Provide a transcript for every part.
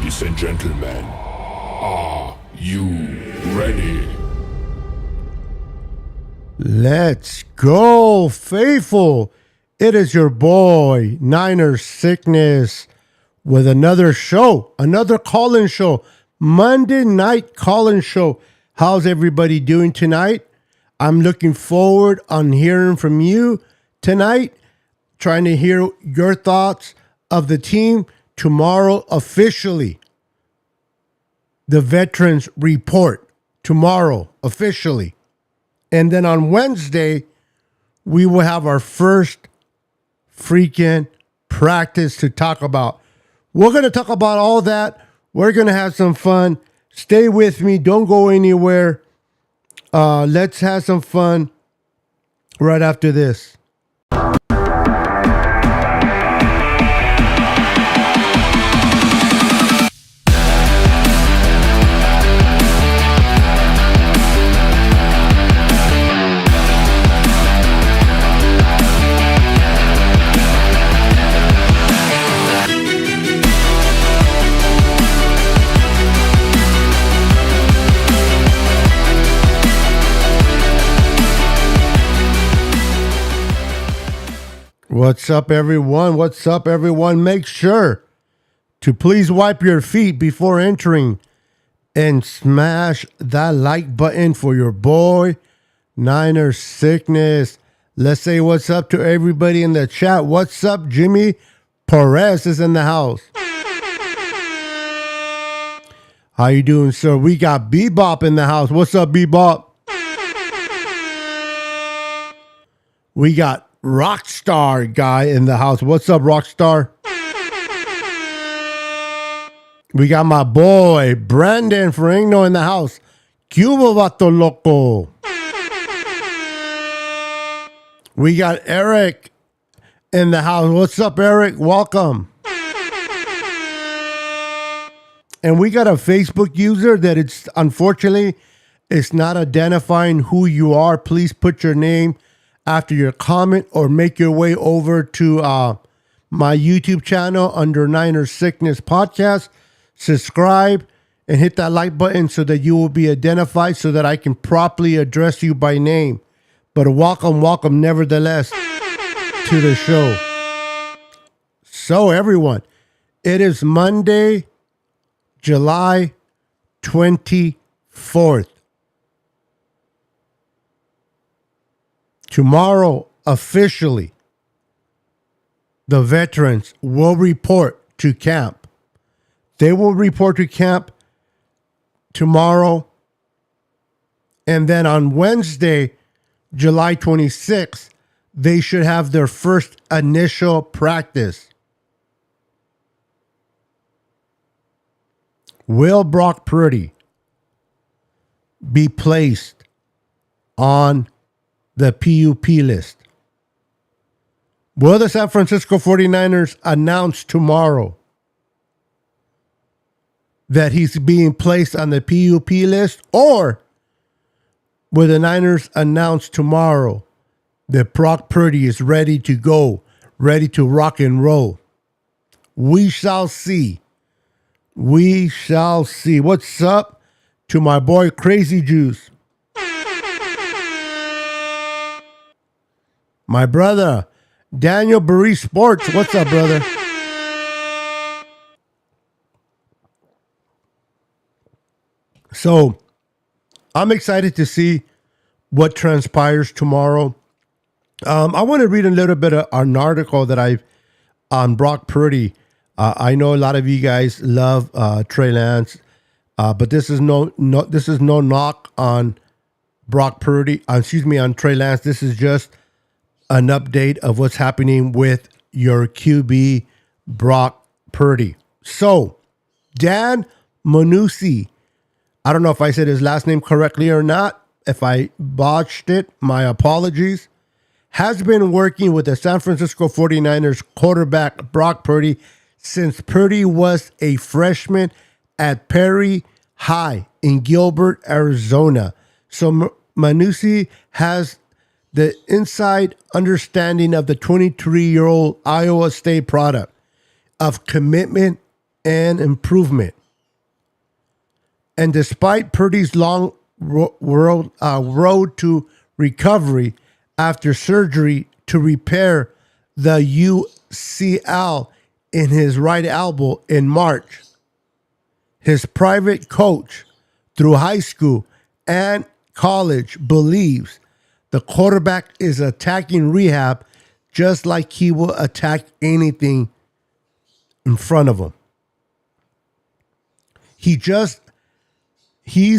Ladies and gentlemen, are you ready? Let's go, faithful. It is your boy, Niner Sickness, with another show, another call-in show, Monday night call-in show. How's everybody doing tonight? I'm looking forward on hearing from you tonight, trying to hear your thoughts of the team tomorrow officially. The Veterans Report tomorrow officially. And then on Wednesday, we will have our first freaking practice to talk about. We're going to talk about all that. We're going to have some fun. Stay with me. Don't go anywhere. Let's have some fun right after this. What's up, everyone? What's up, everyone? Make sure to please wipe your feet before entering and smash that like button for your boy, Niner Sickness. Let's say what's up to everybody in the chat. What's up, Jimmy Perez is in the house. How you doing, sir? We got Bebop in the house. What's up, Bebop? We got Rockstar guy in the house. What's up, Rockstar? We got my boy Brandon Ferrigno in the house. Cuba Vato Loco. We got Eric in the house. What's up, Eric? Welcome. And we got a Facebook user that it's unfortunately it's not identifying who you are. Please put your name after your comment or make your way over to my YouTube channel under Niner Sickness Podcast. Subscribe and hit that like button so that you will be identified so that I can properly address you by name. But welcome nevertheless to the show. So everyone, it is Monday, July 24th. Tomorrow, officially, the veterans will report to camp. They will report to camp tomorrow. And then on Wednesday, July 26th, they should have their first initial practice. Will Brock Purdy be placed on the PUP list? Will the San Francisco 49ers announce tomorrow that he's being placed on the PUP list? Or will the Niners announce tomorrow that Brock Purdy is ready to go, ready to rock and roll? We shall see. We shall see. What's up to my boy Crazy Juice? My brother, Daniel Burry Sports. What's up, brother? So, I'm excited to see what transpires tomorrow. I want to read a little bit of an article that I've on Brock Purdy. I know a lot of you guys love Trey Lance, but this is no knock on Brock Purdy. On Trey Lance. This is just an update of what's happening with your QB, Brock Purdy. So, Dan Manucci, I don't know if I said his last name correctly or not. If I botched it, my apologies. Has been working with the San Francisco 49ers quarterback Brock Purdy since Purdy was a freshman at Perry High in Gilbert, Arizona. So Manucci has the inside understanding of the 23-year-old Iowa State product of commitment and improvement. And despite Purdy's long road to recovery after surgery to repair the UCL in his right elbow in March, his private coach through high school and college believes the quarterback is attacking rehab just like he will attack anything in front of him. He's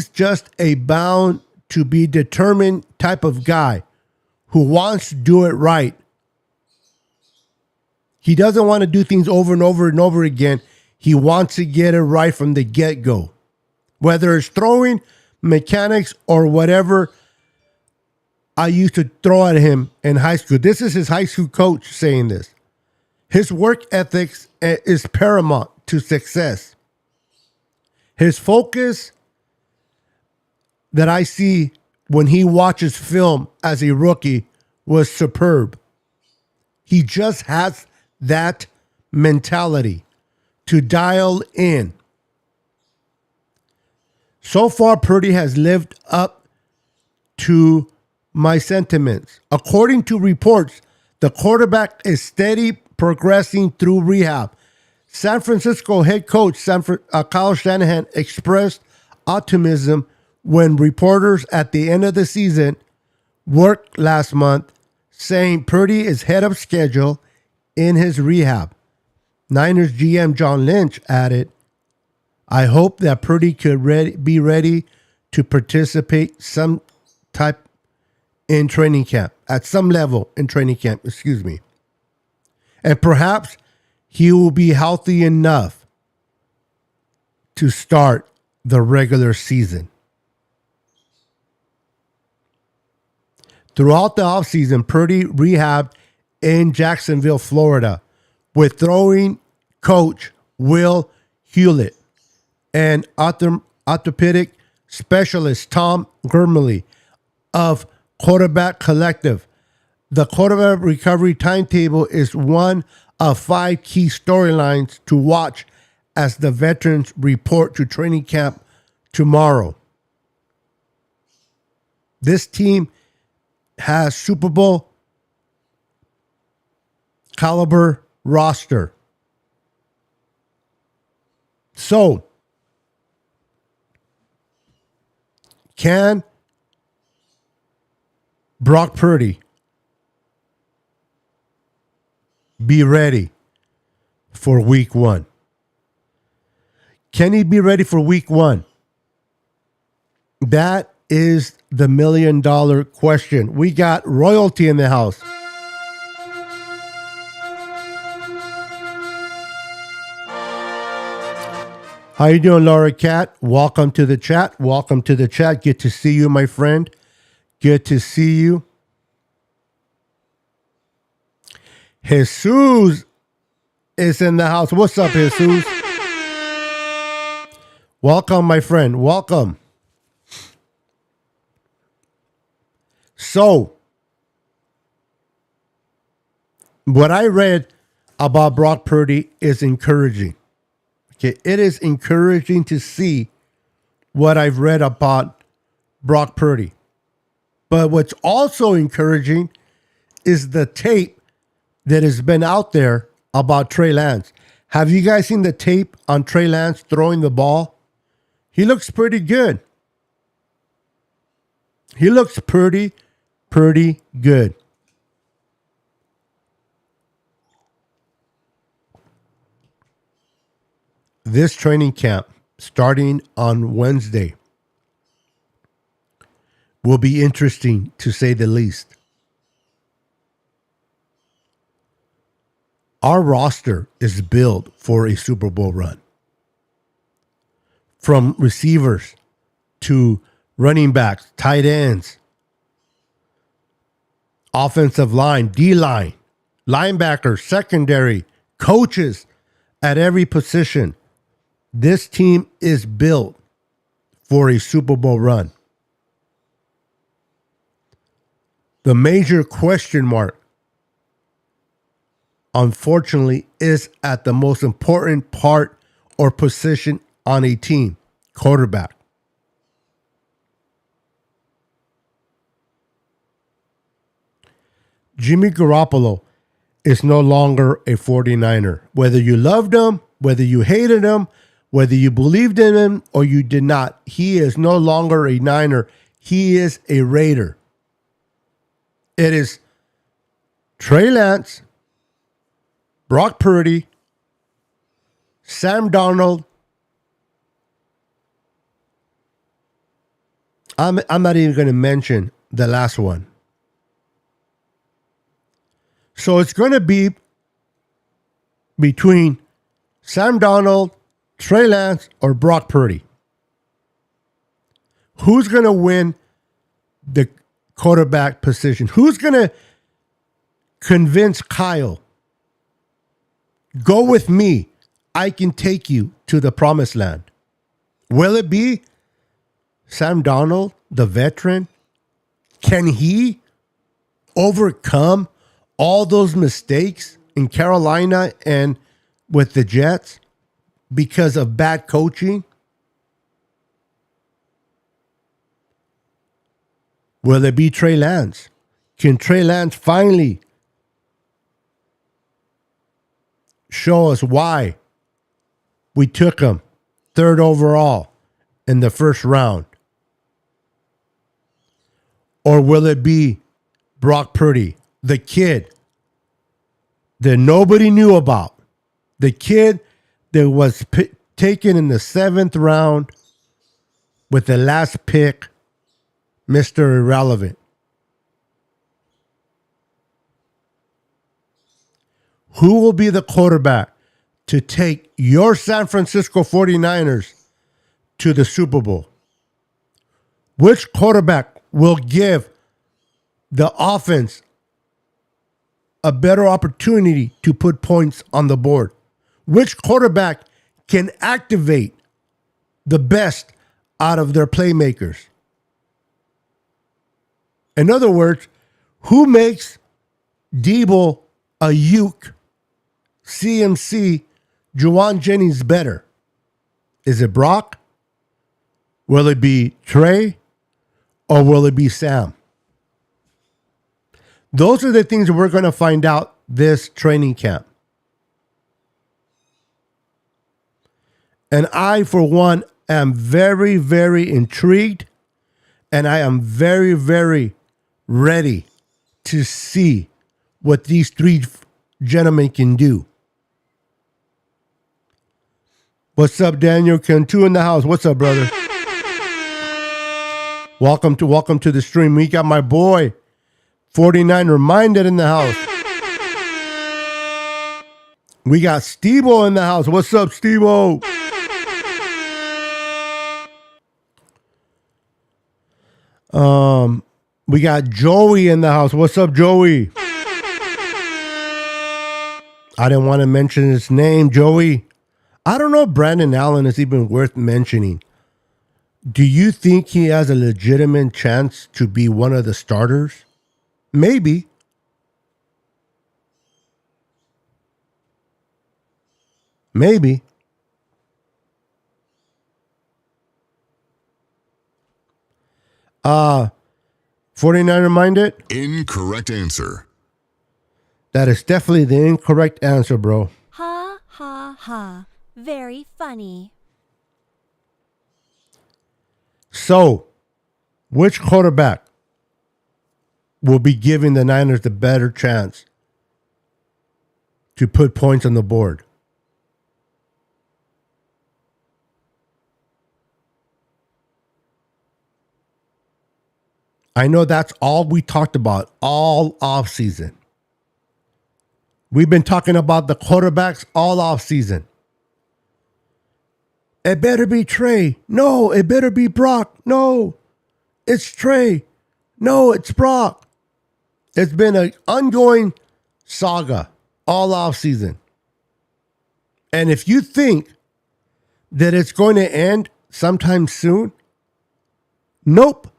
just a bound to be determined type of guy who wants to do it right. He doesn't want to do things over and over and over again. He wants to get it right from the get-go. Whether it's throwing, mechanics, or whatever I used to throw at him in high school. This is his high school coach saying this. His work ethics is paramount to success. His focus that I see when he watches film as a rookie was superb. He just has that mentality to dial in. So far, Purdy has lived up to my sentiments. According to reports, the quarterback is steady progressing through rehab. San Francisco head coach Kyle Shanahan expressed optimism when reporters at the end of the season worked last month, saying Purdy is ahead of schedule in his rehab. Niners GM John Lynch added, I hope that Purdy could be ready to participate some type in training camp, at some level in training camp, and perhaps he will be healthy enough to start the regular season. Throughout the offseason, Purdy rehabbed in Jacksonville, Florida, with throwing coach Will Hewlett and orthopedic specialist Tom Gurmley of Quarterback Collective. The quarterback recovery timetable is one of 5 key storylines to watch as the veterans report to training camp tomorrow. This team has Super Bowl caliber roster. So, can Brock Purdy be ready for week 1? Can he be ready for week 1? That is the $1 million question. We got royalty in the house. How you doing, Laura Cat? Welcome to the chat. Welcome to the chat. Good to see you, my friend. Good to see you. Jesus is in the house. What's up, Jesus? Welcome, my friend. Welcome. So, what I read about Brock Purdy is encouraging. Okay, it is encouraging to see what I've read about Brock Purdy. But what's also encouraging is the tape that has been out there about Trey Lance. Have you guys seen the tape on Trey Lance throwing the ball? He looks pretty good. He looks pretty good. This training camp, starting on Wednesday, will be interesting to say the least. Our roster is built for a Super Bowl run. From receivers to running backs, tight ends, offensive line, D-line, linebackers, secondary, coaches at every position. This team is built for a Super Bowl run. The major question mark, unfortunately, is at the most important part or position on a team? Quarterback. Jimmy Garoppolo is no longer a 49er. Whether you loved him, whether you hated him, whether you believed in him or you did not, he is no longer a Niner. He is a Raider. It is Trey Lance, Brock Purdy, Sam Darnold. I'm not even going to mention the last one. So it's going to be between Sam Darnold, Trey Lance, or Brock Purdy. Who's going to win the quarterback position? Who's going to convince Kyle, go with me, I can take you to the promised land? Will it be Sam Darnold, the veteran? Can he overcome all those mistakes in Carolina and with the Jets because of bad coaching? Will it be Trey Lance? Can Trey Lance finally show us why we took him third overall in the first round? Or will it be Brock Purdy, the kid that nobody knew about, the kid that was taken in the 7th round with the last pick, Mr. Irrelevant? Who will be the quarterback to take your San Francisco 49ers to the Super Bowl? Which quarterback will give the offense a better opportunity to put points on the board? Which quarterback can activate the best out of their playmakers? In other words, who makes Debo, Ayuk, CMC, Juwan Jennings better? Is it Brock? Will it be Trey? Or will it be Sam? Those are the things that we're going to find out this training camp. And I, for one, am very, very intrigued. And I am very, very ready to see what these three gentlemen can do. What's up, Daniel Cantu in the house? What's up, brother? Welcome to the stream. We got my boy 49 Reminded in the house. We got Steve-O in the house. What's up, Steve-O? We got Joey in the house. What's up, Joey? I didn't want to mention his name, Joey. I don't know if Brandon Allen is even worth mentioning. Do you think he has a legitimate chance to be one of the starters? Maybe. Maybe. Uh, 49 Minded? Incorrect answer. That is definitely the incorrect answer, bro. Ha, ha, ha. Very funny. So, which quarterback will be giving the Niners the better chance to put points on the board? I know that's all we talked about all offseason. We've been talking about the quarterbacks all offseason. It better be Trey. No, it better be Brock. No, it's Trey. No, it's Brock. It's been an ongoing saga all offseason. And if you think that it's going to end sometime soon, nope.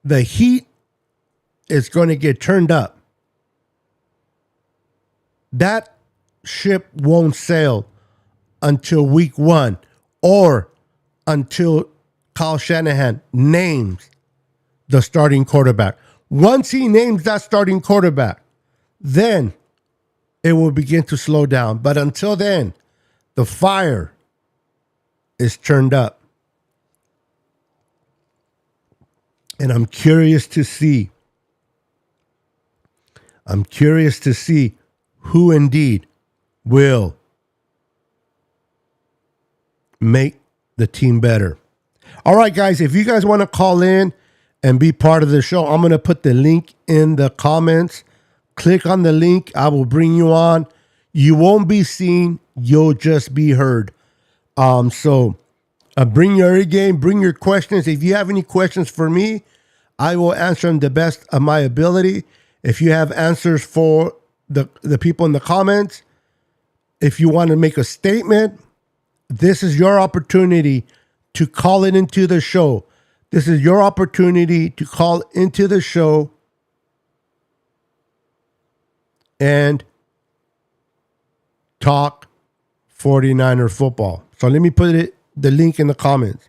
The heat is going to get turned up. That ship won't sail until week 1 or until Kyle Shanahan names the starting quarterback. Once he names that starting quarterback, then it will begin to slow down. But until then, the fire is turned up. And I'm curious to see who indeed will make the team better. All right, guys, if you guys want to call in and be part of the show, I'm going to put the link in the comments. Click on the link. I will bring you on. You won't be seen. You'll just be heard. So bring your A game. Bring your questions. If you have any questions for me, I will answer them the best of my ability. If you have answers for the people in the comments, if you want to make a statement, this is your opportunity to call it into the show. This is your opportunity to call into the show and talk 49er football. So let me put the link in the comments.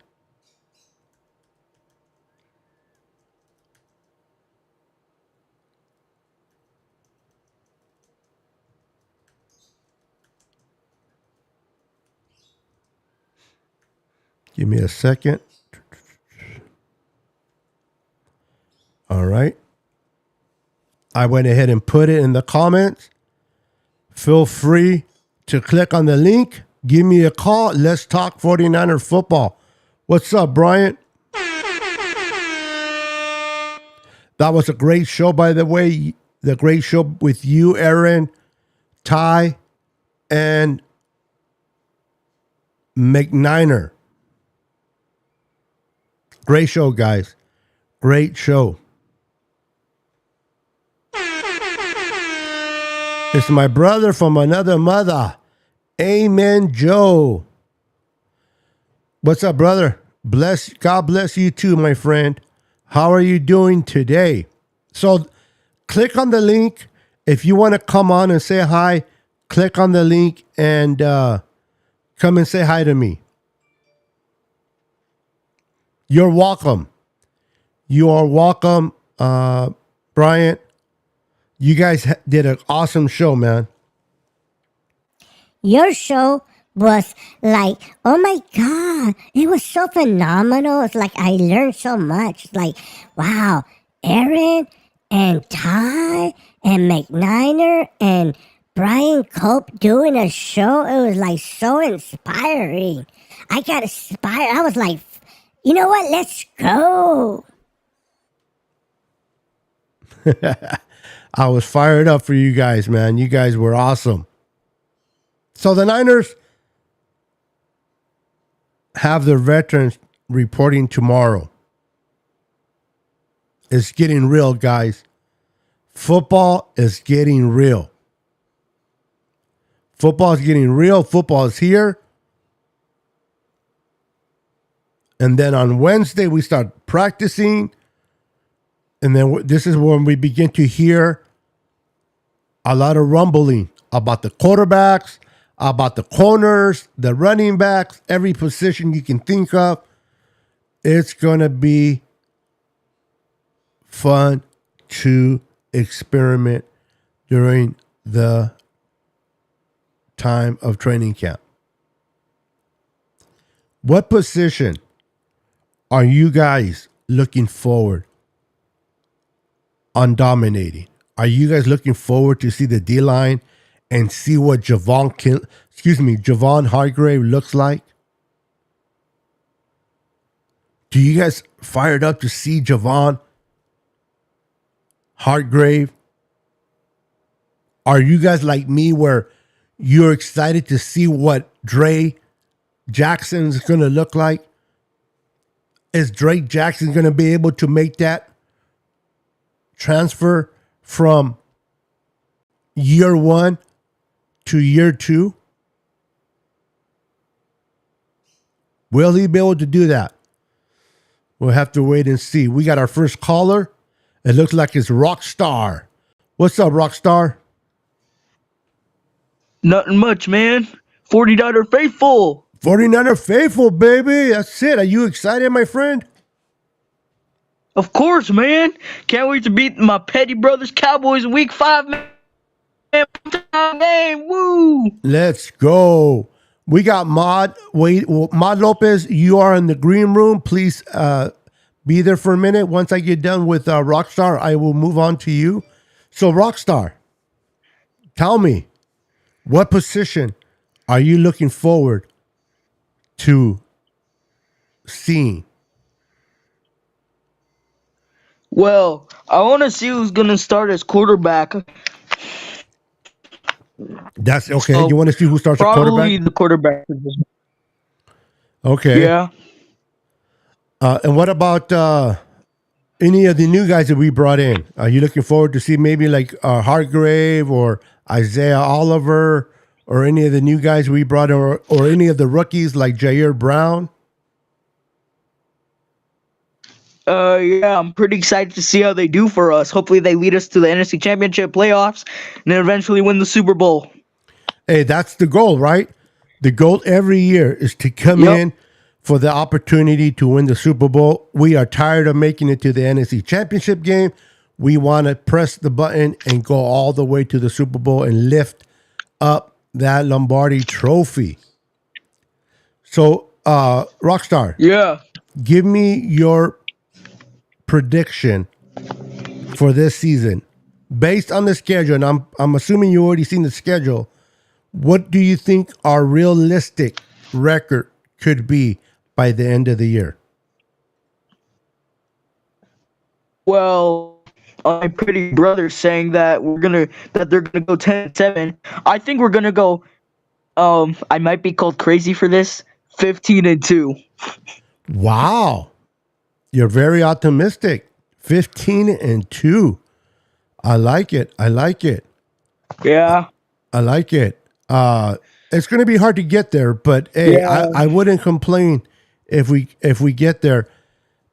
Give me a second. All right. I went ahead and put it in the comments. Feel free to click on the link. Give me a call. Let's talk 49er football. What's up, Bryant? That was a great show, by the way. The great show with you, Aaron, Ty, and McNiner. Great show, guys. Great show. It's my brother from another mother. Amen, Joe. What's up, brother? God bless you too, my friend. How are you doing today? So click on the link. If you want to come on and say hi, click on the link and come and say hi to me. You're welcome. You are welcome, Bryant. You guys did an awesome show, man. Your show was like, oh my God, it was so phenomenal. It's like I learned so much. It's like, wow, Aaron and Ty and McNiner and Brian Cope doing a show. It was like so inspiring. I got inspired. I was like, you know what? Let's go. I was fired up for you guys, man. You guys were awesome. So the Niners have their veterans reporting tomorrow. It's getting real, guys. Football is getting real. Football is getting real. Football is here. And then on Wednesday, we start practicing. And then this is when we begin to hear a lot of rumbling about the quarterbacks, about the corners, the running backs, every position you can think of. It's going to be fun to experiment during the time of training camp. What position are you guys looking forward on dominating? Are you guys looking forward to see the D-line and see what Javon Hargrave looks like? Do you guys fired up to see Javon Hargrave? Are you guys like me where you're excited to see what Dre Jackson's going to look like? Is Drake Jackson going to be able to make that transfer from year one to year two? Will he be able to do that? We'll have to wait and see. We got our first caller. It looks like it's Rockstar. What's up, Rockstar? Nothing much, man. 49er faithful. 49er faithful, baby. That's it. Are you excited, my friend? Of course, man. Can't wait to beat my petty brothers Cowboys in week 5, man. Game. Woo. Let's go. We got Mod. Wait, Mod Lopez, you are in the green room. Please be there for a minute. Once I get done with Rockstar, I will move on to you. So, Rockstar, tell me, what position are you looking forward to seeing? Well, I want to see who's going to start as quarterback. That's okay. So, you want to see who starts at Probably quarterback? the quarterback position. Okay. Yeah. And what about any of the new guys that we brought in? Are you looking forward to see maybe like Hargrave or Isaiah Oliver or any of the new guys we brought in, or any of the rookies like Jair Brown? Yeah, I'm pretty excited to see how they do for us. Hopefully they lead us to the NFC Championship playoffs and then eventually win the Super Bowl. Hey, that's the goal, right? The goal every year is to come Yep. in for the opportunity to win the Super Bowl. We are tired of making it to the NFC Championship game. We want to press the button and go all the way to the Super Bowl and lift up that Lombardi trophy. So, Rockstar, Yeah. give me your prediction for this season based on the schedule. And I'm assuming you already seen the schedule. What do you think our realistic record could be by the end of the year? Well, my pretty brother's saying that they're gonna go 10-7. I think we're gonna go. I might be called crazy for this. 15-2. Wow. You're very optimistic. 15-2. I like it. I like it. Yeah. I like it. It's going to be hard to get there, but hey, Yeah. I wouldn't complain if we get there.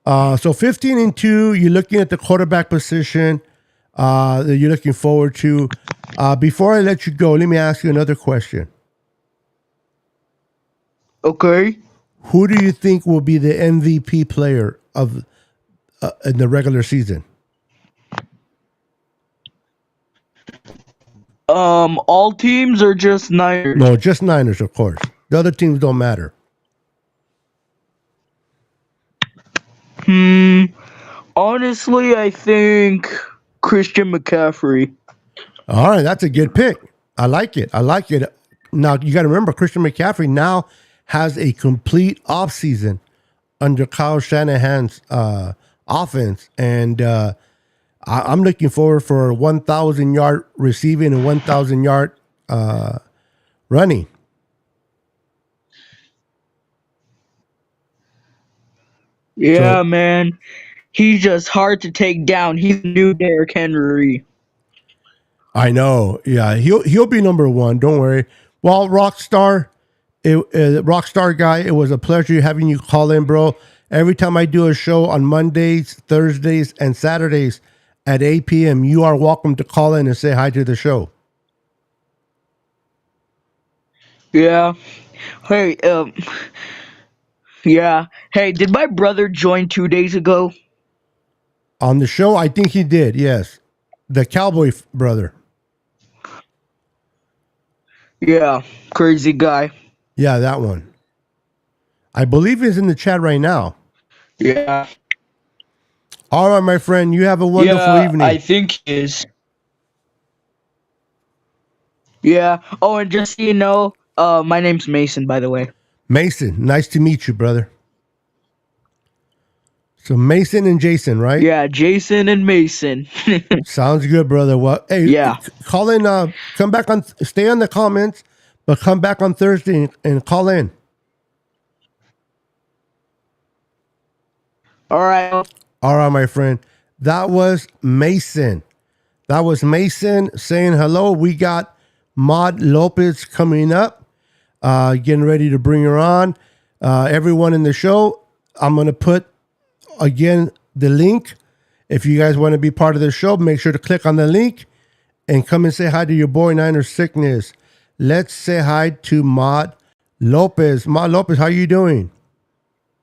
So 15-2, you're looking at the quarterback position that you're looking forward to. Before I let you go, let me ask you another question. Okay. Who do you think will be the MVP player of in the regular season? All teams or just Niners? No, just Niners, of course. The other teams don't matter. Honestly, I think Christian McCaffrey. All right, that's a good pick. I like it. I like it. Now, you got to remember, Christian McCaffrey now has a complete offseason under Kyle Shanahan's offense. And I'm looking forward for a 1,000-yard receiving and 1,000-yard running. Yeah, So- man. He's just hard to take down. He's the new Derrick Henry. I know. Yeah, he'll be number one. Don't worry. Well, Rockstar guy, it was a pleasure having you call in, bro. Every time I do a show on Mondays, Thursdays, and Saturdays at 8 p.m., you are welcome to call in and say hi to the show. Yeah. Hey, yeah. Hey, did my brother join 2 days ago? On the show, I think he did, yes. The Cowboy brother. Yeah. Crazy guy. Yeah, that one. I believe he's in the chat right now. Yeah. All right, my friend, you have a wonderful evening. I think he is. Yeah. Oh, and just so you know, my name's Mason, by the way. Mason, nice to meet you, brother. So Mason and Jason, right? Yeah, Jason and Mason. Sounds good, brother. Well, hey, Yeah. call in. Come back on. Stay on the comments, but come back on Thursday and call in. All right. All right, my friend. That was Mason. That was Mason saying hello. We got Mod Lopez coming up, getting ready to bring her on. Everyone in the show, I'm going to put, again, the link. If you guys want to be part of the show, make sure to click on the link and come and say hi to your boy Niner Sickness. Let's say hi to Maud Lopez. Maud Lopez, how you doing?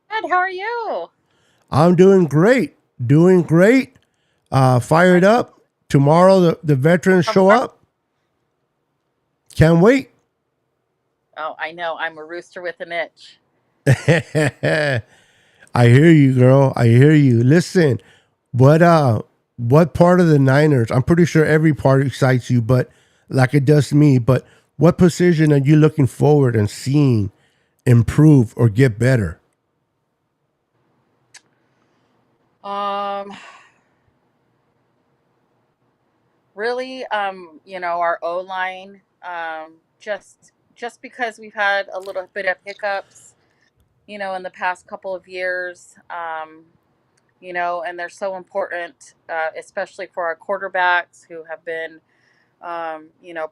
Good. How are you? I'm doing great. Doing great. Fired up. Tomorrow the veterans show up. Can't wait. Oh, I know. I'm a rooster with an itch. I hear you, girl. I hear you. Listen, what part of the Niners? I'm pretty sure every part excites you, but like it does me. But what position are you looking forward and seeing improve or get better? Um, really, our O line, just because we've had a little bit of hiccups, in the past couple of years, and they're so important, especially for our quarterbacks who have been,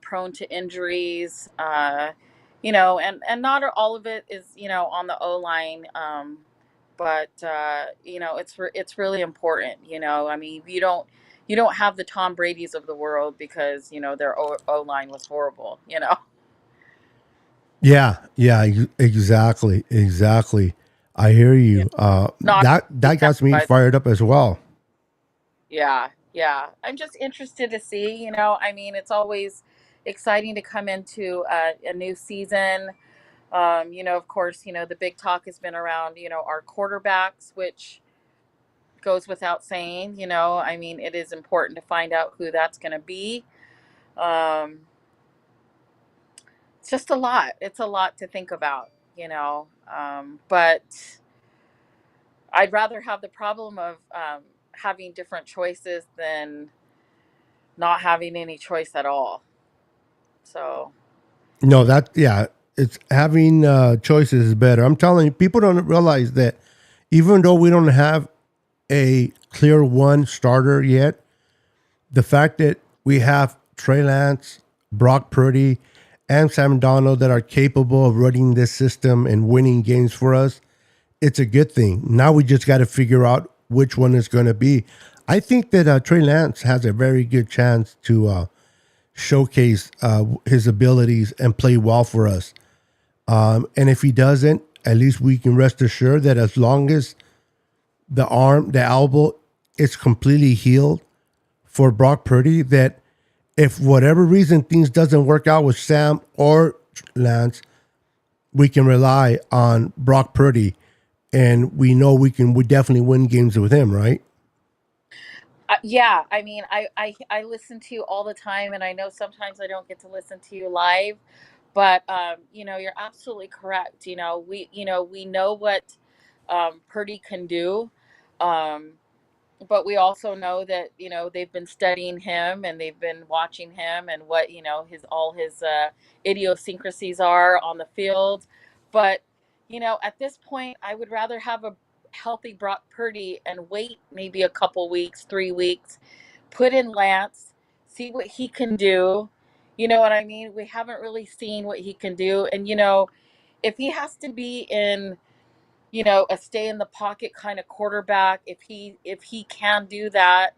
prone to injuries. And not all of it is, on the O line. But it's really important. I mean, you don't have the Tom Brady's of the world because their O line was horrible. Yeah, exactly. I hear Yeah. you. Not That got me but fired up as well. yeah. I'm just interested to see. I mean, it's always exciting to come into a new season. Of course, the big talk has been around our quarterbacks, which goes without saying. I mean, it is important to find out who that's going to be. Um, it's just a lot. It's a lot to think about. But I'd rather have the problem of having different choices than not having any choice at all. So, No, it's having choices is better. I'm telling you, people don't realize that even though we don't have a clear one starter yet, the fact that we have Trey Lance, Brock Purdy, and Sam Donald that are capable of running this system and winning games for us, it's a good thing. Now we just got to figure out which one is going to be. I think that Trey Lance has a very good chance to showcase his abilities and play well for us. And if he doesn't, at least we can rest assured that as long as the elbow is completely healed for Brock Purdy, that if whatever reason things doesn't work out with Sam or Lance, we can rely on Brock Purdy, and we know we definitely win games with him, right? yeah, I mean, I listen to you all the time, and I know sometimes I don't get to listen to you live, but you're absolutely correct. We know what Purdy can do. Um, but we also know that they've been studying him and they've been watching him and what his all his idiosyncrasies are on the field. But at this point I would rather have a healthy Brock Purdy and wait maybe a couple weeks, 3 weeks, put in Lance, see what he can do. You know what I mean? We haven't really seen what he can do. And if he has to be in a stay in the pocket kind of quarterback, if he can do that,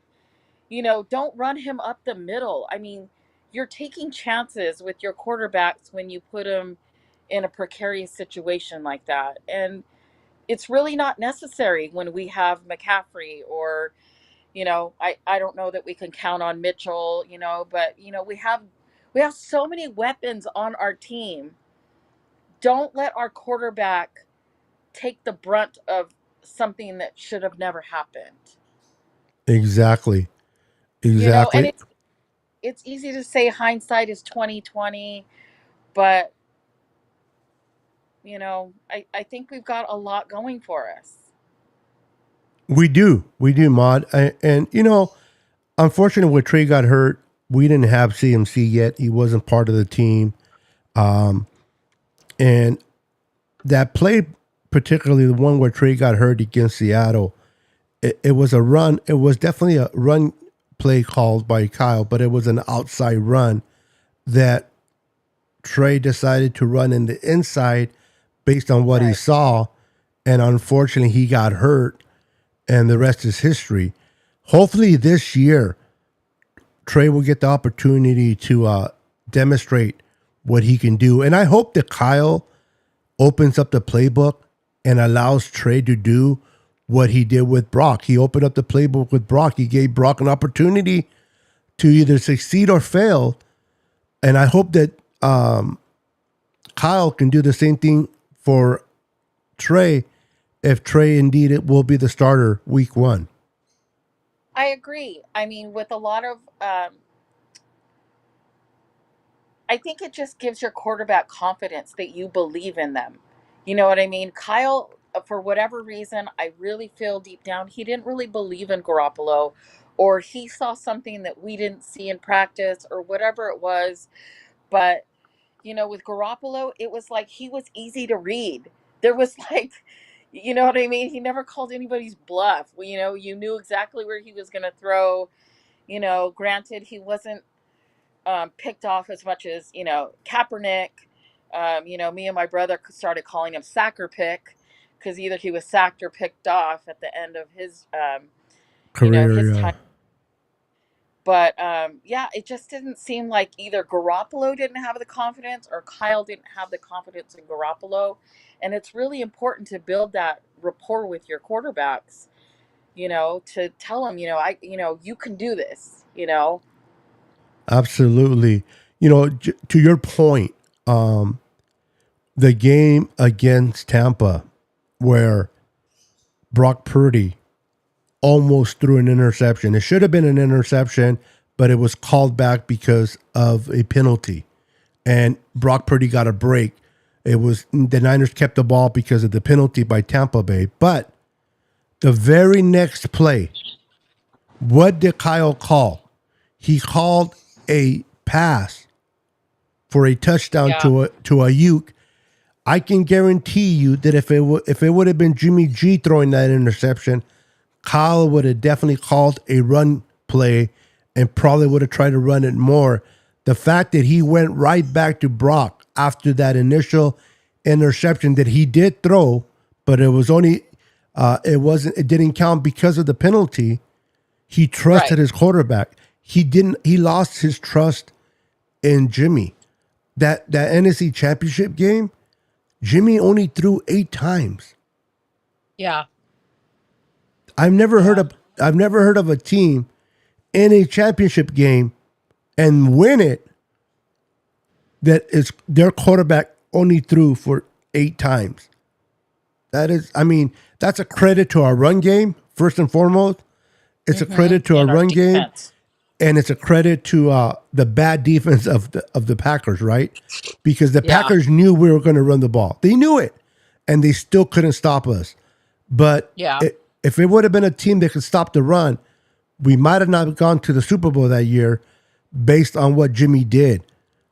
don't run him up the middle. I mean, you're taking chances with your quarterbacks when you put them in a precarious situation like that. And it's really not necessary when we have McCaffrey or I don't know that we can count on Mitchell, but we have so many weapons on our team. Don't let our quarterback take the brunt of something that should have never happened. Exactly. And Exactly. it's easy to say hindsight is 2020, but I think we've got a lot going for us. We do, Mod. And unfortunately, when Trey got hurt, we didn't have CMC yet. He wasn't part of the team. And that play, particularly the one where Trey got hurt against Seattle, it was a run. It was definitely a run play called by Kyle, but it was an outside run that Trey decided to run in the inside based on what he Right. saw. And unfortunately, he got hurt, and the rest is history. Hopefully, this year, Trey will get the opportunity to demonstrate what he can do. And I hope that Kyle opens up the playbook and allows Trey to do what he did with Brock. He opened up the playbook with Brock. He gave Brock an opportunity to either succeed or fail. And I hope that Kyle can do the same thing for Trey if Trey indeed it will be the starter week 1. I agree. I mean, with a lot of, I think it just gives your quarterback confidence that you believe in them. You know what I mean? Kyle, for whatever reason, I really feel deep down he didn't really believe in Garoppolo, or he saw something that we didn't see in practice, or whatever it was. But, with Garoppolo, it was like he was easy to read. There was like, you know what I mean? He never called anybody's bluff. You knew exactly where he was going to throw. Granted, he wasn't picked off as much as Kaepernick. Me and my brother started calling him Sacker Pick because either he was sacked or picked off at the end of his Career, his yeah. time. But yeah, it just didn't seem like either Garoppolo didn't have the confidence or Kyle didn't have the confidence in Garoppolo. And it's really important to build that rapport with your quarterbacks, to tell them, you can do this. Absolutely. To your point, the game against Tampa where Brock Purdy almost threw an interception. It should have been an interception, but it was called back because of a penalty. And Brock Purdy got a break. It was the Niners kept the ball because of the penalty by Tampa Bay. But the very next play, what did Kyle call? He called a pass for a touchdown Yeah. to a Uke. I can guarantee you that if it would have been Jimmy G throwing that interception, Kyle would have definitely called a run play and probably would have tried to run it more. The fact that he went right back to Brock after that initial interception that he did throw, but it was only it didn't count because of the penalty. He trusted Right. his quarterback. He lost his trust in Jimmy. That NFC Championship game, Jimmy only threw 8 times. Yeah. I've never heard of a team in a championship game and win it that is their quarterback only threw for 8 times. That's a credit to our run game, first and foremost. It's a credit to our And our run game, defense. and it's a credit to the bad defense of the Packers, right? Because the Yeah. Packers knew we were going to run the ball. They knew it, and they still couldn't stop us. But Yeah. if it would have been a team that could stop the run, we might have not gone to the Super Bowl that year based on what Jimmy did.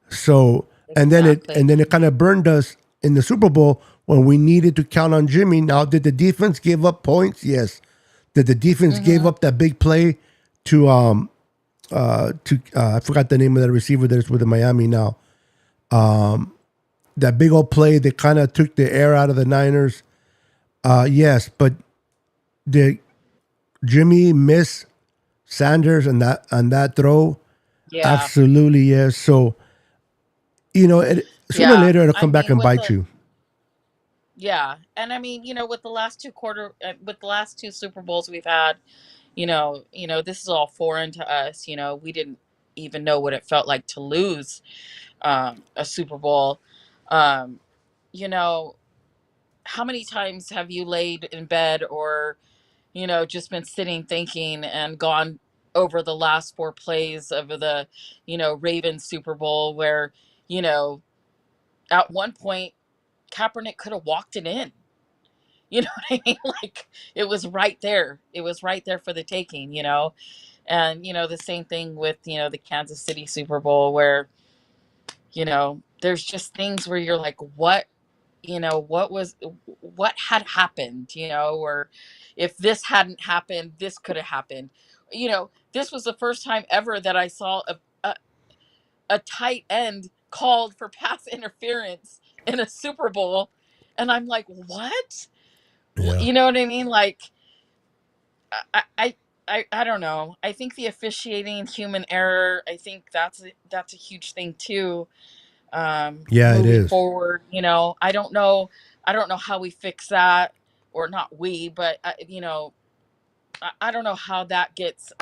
So, and then Exactly. it kind of burned us in the Super Bowl when we needed to count on Jimmy. Now, did the defense give up points? Yes. Did the defense give up that big play to I forgot the name of that receiver that's with the Miami now. That big old play that kind of took the air out of the Niners. Yes, but did Jimmy miss Sanders and that throw? Yeah. Absolutely, yes. So sooner or Yeah. later it'll I come back mean, and with bite the you. yeah, and I mean, with the last with the last two Super Bowls we've had, this is all foreign to us. We didn't even know what it felt like to lose a Super Bowl. Um, you know, how many times have you laid in bed or just been sitting thinking and gone over the last 4 plays of the Ravens Super Bowl where you know at one point Kaepernick could have walked it in. You know what I mean? Like it was right there. It was right there for the taking. And the same thing with the Kansas City Super Bowl where there's just things where you're like, what had happened, or if this hadn't happened, this could have happened. This was the first time ever that I saw a tight end called for pass interference in a Super Bowl, and I'm like, what? Yeah. You know what I mean? Like, I, I, I don't know. I think the officiating, human error. I think that's a huge thing too. Yeah, it moving is. forward. I don't know how we fix that, or not we, but I don't know how that gets.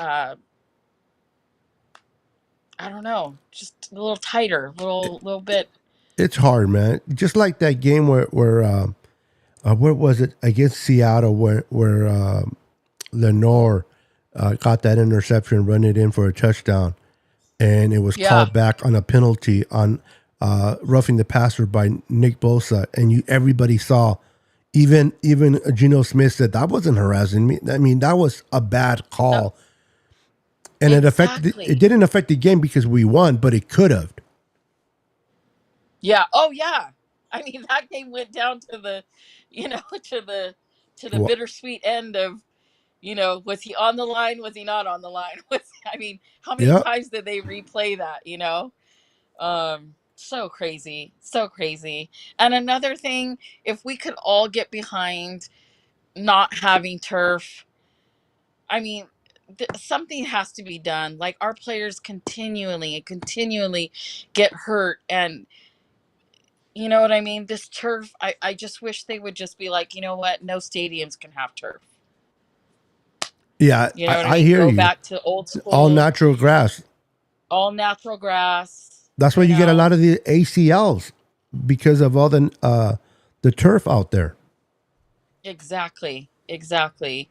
I don't know, just a little tighter, little bit. It's hard, man. Just like that game where was it against Seattle where Lenore got that interception, run it in for a touchdown, and it was Yeah. called back on a penalty on roughing the passer by Nick Bosa, and everybody saw. Even Geno Smith said that wasn't harassing me. I mean, that was a bad No, call, and it exactly. didn't affect the game because we won, but it could have. Yeah. Oh yeah. I mean, that game went down to the, to the Well, bittersweet end of, was he on the line? Was he not on the line? I mean, how many yeah, times did they replay that? So crazy, so crazy. And another thing, if we could all get behind not having turf, I mean, something has to be done. Like, our players continually and continually get hurt, and you know what I mean? This turf, I just wish they would just be like, you know what? No stadiums can have turf. yeah, You know what I I mean? hear Go you. back to old All school, natural grass. all natural grass, That's why you you get a know? lot of the ACLs because of all the turf out there. Exactly. Exactly.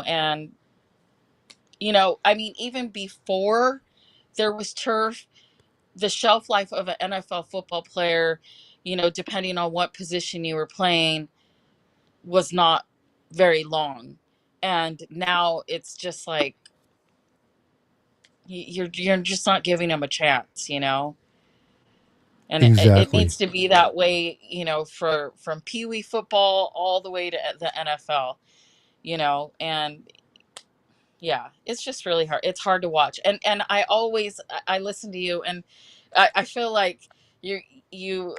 And, I mean, even before there was turf, the shelf life of an NFL football player, depending on what position you were playing, was not very long. And now it's just like, you're just not giving them a chance. And it Exactly. needs to be that way, for from pee wee football all the way to the NFL. And yeah, it's just really hard. It's hard to watch, and I listen to you, and I feel like you you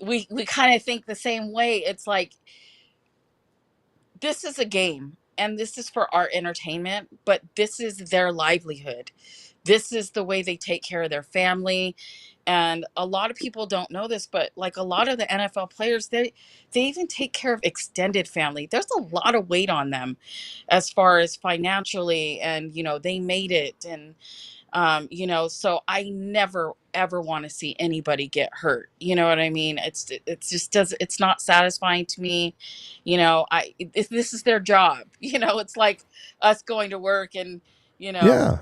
we kind of think the same way. It's like, this is a game, and this is for our entertainment, but this is their livelihood. This is the way they take care of their family. And a lot of people don't know this, but like, a lot of the NFL players, they even take care of extended family. There's a lot of weight on them as far as financially, and they made it. And so I never ever want to see anybody get hurt. You know what I mean? It's just does it's not satisfying to me. This is their job. It's like us going to work, and you know Yeah.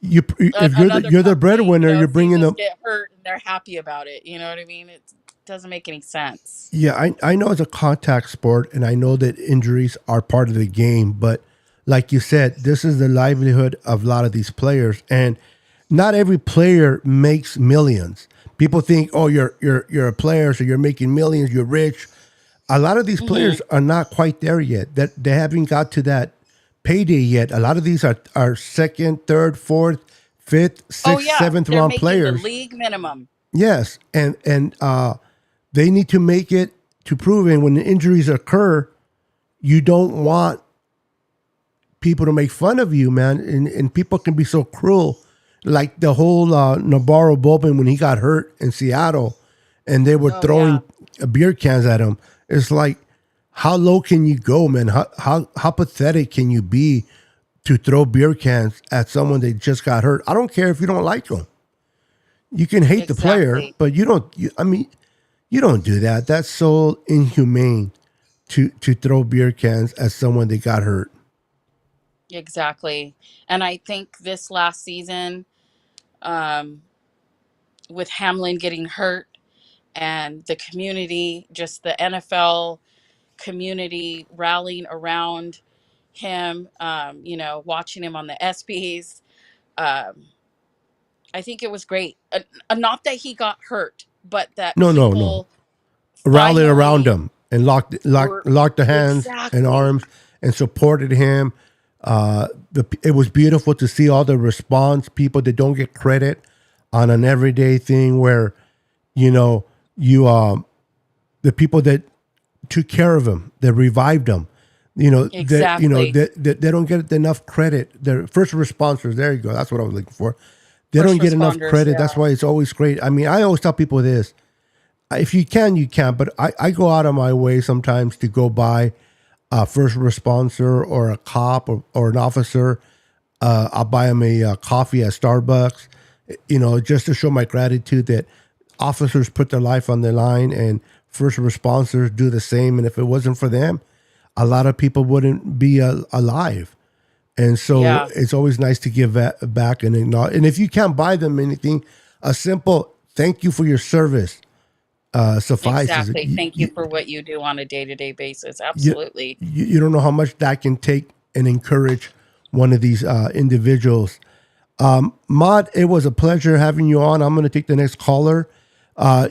If another you're the company, breadwinner, you're sees bringing us them. get hurt and they're happy about it. You know what I mean? It doesn't make any sense. Yeah, I know it's a contact sport, and I know that injuries are part of the game. But like you said, this is the livelihood of a lot of these players, and not every player makes millions. People think, oh, you're a player, so you're making millions, you're rich. A lot of these Hmm. players are not quite there yet. That they haven't got to that payday yet. A lot of these are second, third, fourth, fifth, Oh sixth, yeah, seventh they're round making the players. league minimum. Yes, and they need to make it to prove it. When the injuries occur, you don't want people to make fun of you, man. And people can be so cruel. Like the whole Navarro Bowman when he got hurt in Seattle, and they were Oh yeah, throwing beer cans at him. It's like, how low can you go, man? How pathetic can you be to throw beer cans at someone that just got hurt? I don't care if you don't like them. You can hate the player, exactly. but you don't. I mean, you don't do that. That's so inhumane to throw beer cans at someone that got hurt. Exactly. And I think this last season, um, with Hamlin getting hurt, and the community, just the NFL community rallying around him, watching him on the ESPYs, um, I think it was great. Not that he got hurt, but that No, no, no. people Rallied around finally him and were, locked the hands and exactly. arms and supported him. It was beautiful to see all the response. People that don't get credit on an everyday thing, where you know you the people that took care of him, that revived him. Exactly. That they don't get enough credit. The first responders. There you go. That's what I was looking for. They don't First get enough responders, credit. That's yeah. why it's always great. I mean, I always tell people this: if you can, you can. But I go out of my way sometimes to go by a first responder or a cop or an officer. I'll buy them a coffee at Starbucks, just to show my gratitude that officers put their life on the line and first responders do the same. And if it wasn't for them, a lot of people wouldn't be alive. And so Yeah. it's always nice to give back and acknowledge. And if you can't buy them anything, a simple thank you for your service suffices. Exactly. Thank you for what you do on a day-to-day basis. You, Absolutely. you don't know how much that can take and encourage one of these individuals. Maud, it was a pleasure having you on. I'm going to take the next caller.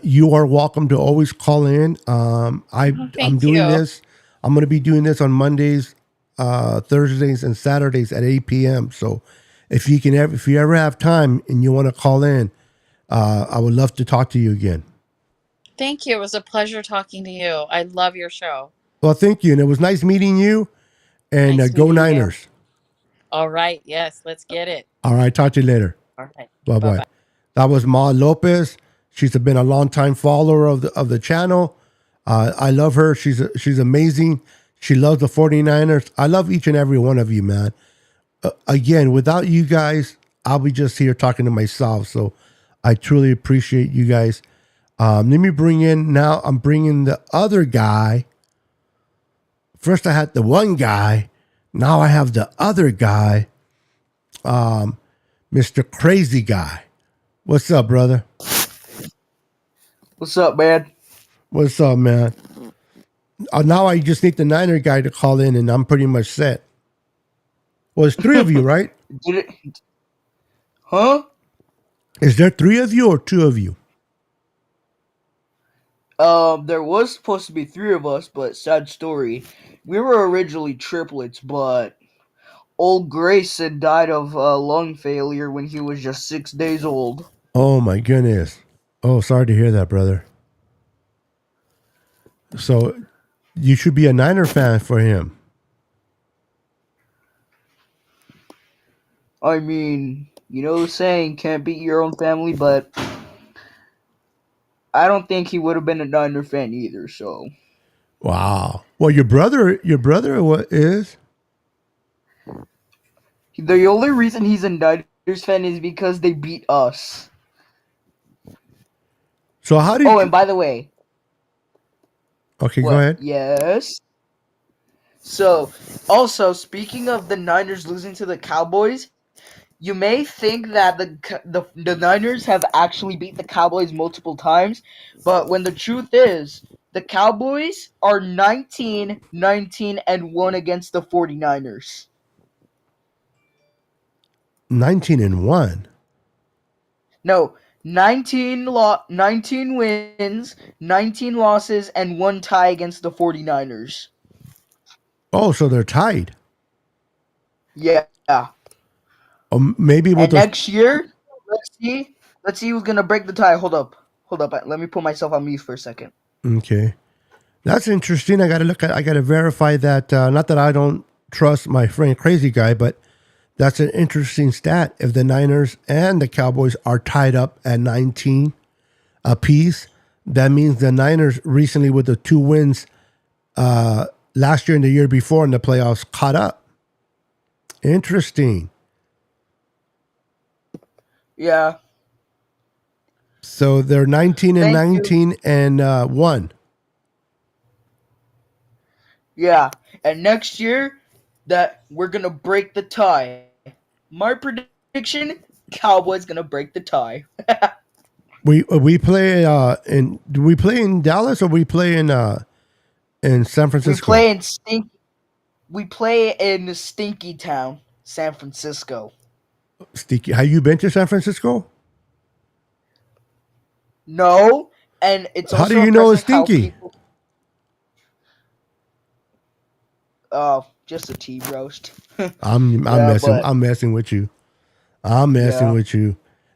You are welcome to always call in. I'm Thank doing you. this. I'm going to be doing this on Mondays, Thursdays, and Saturdays at 8 p.m. So if you ever have time and you want to call in, I would love to talk to you again. Thank you. It was a pleasure talking to you. I love your show. Well, thank you, and it was nice meeting you. And Nice go meeting you. Niners! All right. Yes, let's get it. All right, talk to you later. All right. Bye bye. That was Ma Lopez. She's been a longtime follower of the channel. I love her. She's amazing. She loves the 49ers. I love each and every one of you, man. Again, without you guys, I'll be just here talking to myself. So I truly appreciate you guys. Let me I'm bringing the other guy. First I had the one guy. Now I have the other guy. Mr. Crazy Guy. What's up, brother? What's up, man? What's up, man? Now I just need the Niner guy to call in, and I'm pretty much set. Well, there's three of you, right? Did it? Huh? Is there three of you or two of you? There was supposed to be three of us, but sad story. We were originally triplets, but old Grayson died of lung failure when he was just 6 days old. Oh, my goodness. Oh, sorry to hear that, brother. So you should be a Niner fan for him. I mean, you know the saying, can't beat your own family, but I don't think he would have been a Niner fan either, so. Wow. Well, your brother what is? The only reason he's a Niners fan is because they beat us. So how did Oh, and by the way. Okay, What? go ahead. Yes. So, also, speaking of the Niners losing to the Cowboys, you may think that the Niners have actually beat the Cowboys multiple times, but when the truth is, the Cowboys are 19-19-1 against the 49ers. 19-1. No, 19 wins, 19 losses, and 1 tie against the 49ers. Oh, so they're tied. Yeah. Maybe with And those. next year, let's see who's gonna break the tie. Hold up. Let me put myself on mute for a second. Okay, that's interesting. I gotta verify that. Not that I don't trust my friend Crazy Guy, but that's an interesting stat. If the Niners and the Cowboys are tied up at 19 apiece, that means the Niners recently, with the 2 wins last year and the year before in the playoffs, caught up. Interesting. Yeah. So they're 19 and Thank 19 and 1. Yeah. And next year, that we're gonna break the tie. My prediction: Cowboys gonna break the tie. We play do we play in Dallas or we play in San Francisco? We play in Stinky Town, San Francisco. Sticky. Have you been to San Francisco? No, and it's also How do you know it's impressive how stinky? Just a tea roast. I'm messing with you. I'm messing Yeah. with you.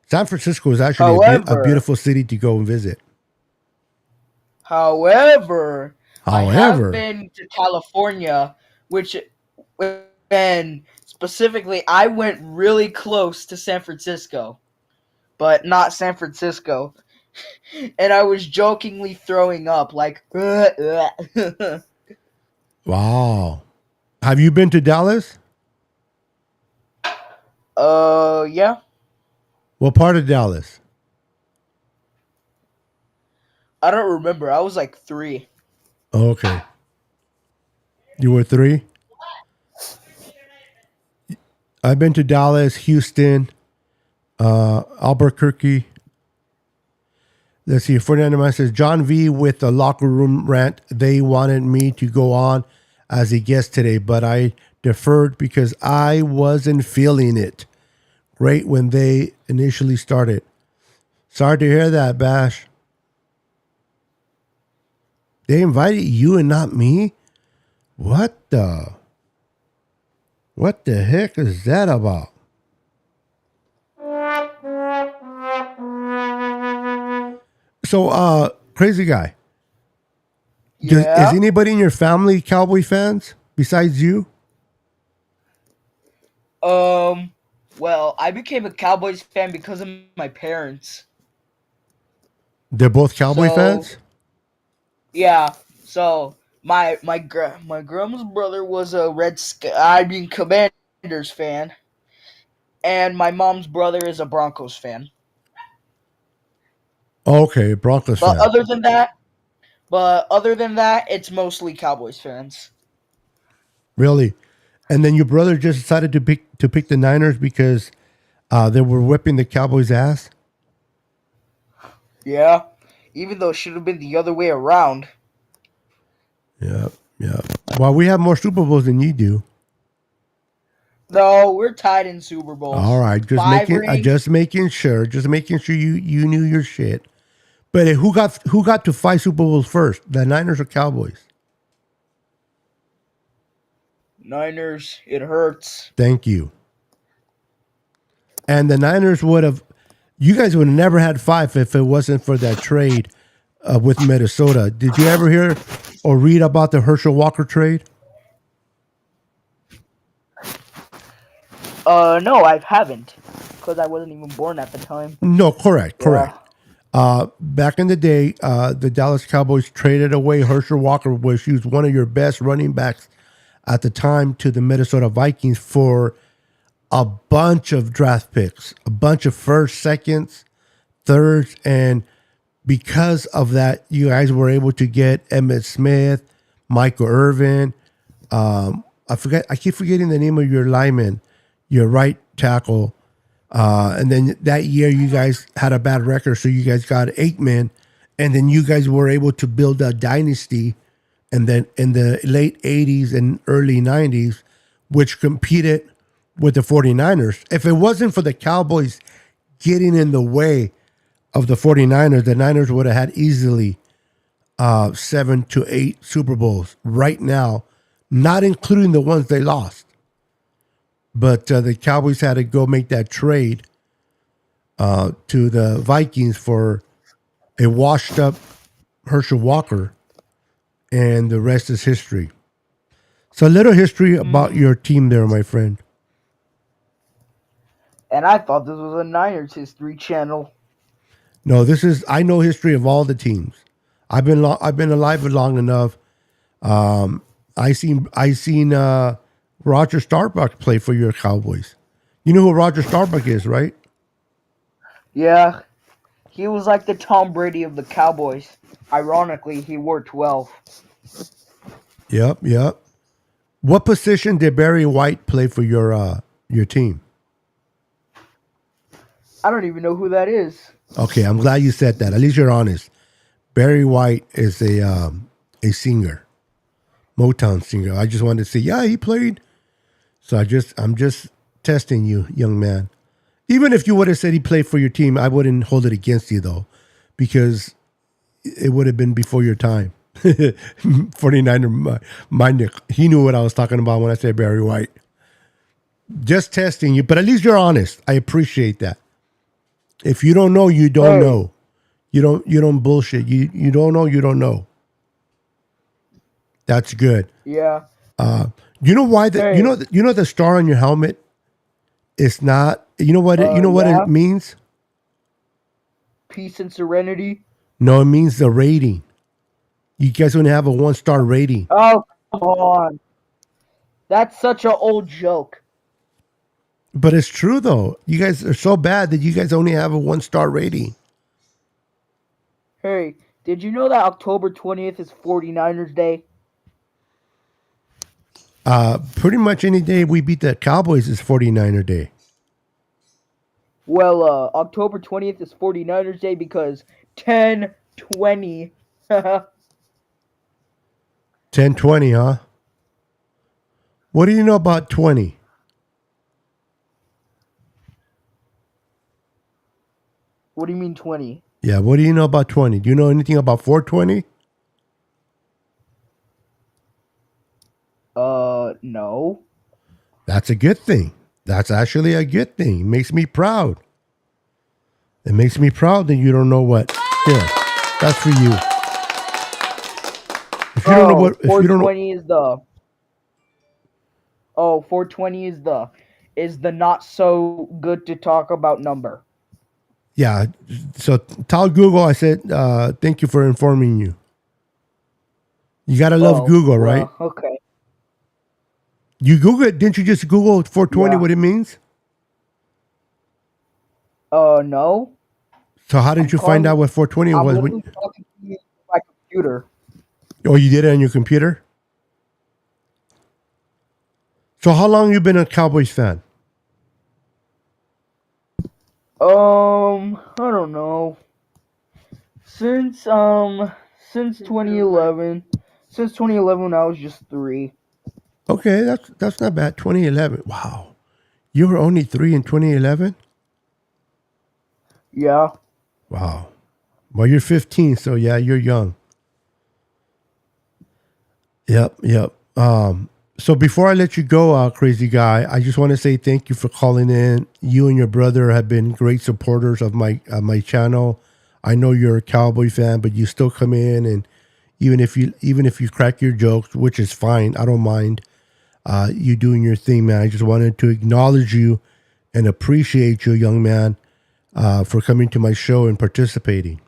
San Francisco is actually a However- beautiful city to go and visit. However, I have However, been to California, and specifically, I went really close to San Francisco. but not San Francisco. And I was jokingly throwing up, like, Wow. Have you been to Dallas? yeah. What part of Dallas? I don't remember. I was like 3. Oh, okay. You were 3? I've been to Dallas, Houston, Albuquerque. Let's see. 49 says, John V with the locker room rant. They wanted me to go on as a guest today, but I deferred because I wasn't feeling it. Great when they initially started. Sorry to hear that, Bash. They invited you and not me? What the heck is that about? So, crazy guy. Yeah. Is anybody in your family Cowboy fans besides you? Well, I became a Cowboys fan because of my parents. They're both Cowboy So, fans? yeah. So my grandma's brother was a Commanders fan, and my mom's brother is a Broncos fan. Okay, Broncos But fan. other than that, it's mostly Cowboys fans. Really? And then your brother just decided to pick the Niners because they were whipping the Cowboys' ass? Yeah. Even though it should have been the other way around. Yeah. Well, we have more Super Bowls than you do. No, we're tied in Super Bowls. All right, just 5 making rings. just making sure you knew your shit. But who got to 5 Super Bowls first? The Niners or Cowboys? Niners, it hurts. Thank you. And the Niners you guys would have never had 5 if it wasn't for that trade with Minnesota. Did you ever hear or read about the Herschel Walker trade? No, I haven't, because I wasn't even born at the time. No, correct. Back in the day, the Dallas Cowboys traded away Herschel Walker, which he was one of your best running backs at the time, to the Minnesota Vikings for a bunch of draft picks, a bunch of first, seconds, thirds, and because of that, you guys were able to get Emmitt Smith, Michael Irvin. I keep forgetting the name of your lineman, your right tackle. And then that year, you guys had a bad record, so you guys got Aikman, and then you guys were able to build a dynasty. And then in the late 80s and early 90s, which competed with the 49ers. If it wasn't for the Cowboys getting in the way of the 49ers, the Niners would have had easily 7 to 8 Super Bowls right now, not including the ones they lost. But the Cowboys had to go make that trade to the Vikings for a washed up Herschel Walker, and the rest is history. So a little history about your team there, my friend. And I thought this was a Niners history channel. No, I know history of all the teams. I've been alive long enough. I seen Roger Staubach play for your Cowboys. You know who Roger Staubach is, right? Yeah, he was like the Tom Brady of the Cowboys. Ironically, he wore 12. Yep. What position did Barry White play for your team? I don't even know who that is. Okay, I'm glad you said that. At least you're honest. Barry White is a singer, Motown singer. I just wanted to say, yeah, he played. So I'm just testing you, young man. Even if you would have said he played for your team, I wouldn't hold it against you though, because it would have been before your time. 49er mind, he knew what I was talking about when I said Barry White. Just testing you, but at least you're honest. I appreciate that. If you don't know, you don't know. You don't bullshit. You don't know, you don't know. That's good. Yeah. You know why you know the star on your helmet? It's not. You know what it means? peace and serenity. No, it means the rating. You guys only have a 1-star rating. Oh, come on. That's such an old joke. But it's true, though. You guys are so bad that you guys only have a 1-star rating. Hey, did you know that October 20th is 49ers Day? Pretty much any day we beat the Cowboys is 49er Day. Well, October 20th is 49ers Day because 10/20. 10-20, huh? What do you know about 20? What do you mean 20? Yeah, what do you know about 20? Do you know anything about 420? No. That's a good thing. That's actually a good thing. It makes me proud. It makes me proud that you don't know what. Yeah, that's for you. If you don't know what, if you don't know, 420 is the. Oh, 420 is the not so good to talk about number. yeah. So tell Google I said thank you for informing you. You gotta love Google, right? Okay. You Google it. Didn't you just Google 420 Yeah. what it means? No. So how did you find out what 420 I'm was? literally talking to you on my computer. Oh, you did it on your computer? So how long you been a Cowboys fan? I don't know. Since 2011. Since 2011 when I was just 3. Okay, that's not bad. 2011. Wow. You were only 3 in 2011? Yeah. Wow. Well, you're 15, so yeah, you're young. Yep. So before I let you go, crazy guy, I just want to say thank you for calling in. You and your brother have been great supporters of my channel. I know you're a Cowboy fan, but you still come in, and even if you crack your jokes, which is fine, I don't mind. You doing your thing, man. I just wanted to acknowledge you and appreciate you, young man, for coming to my show and participating.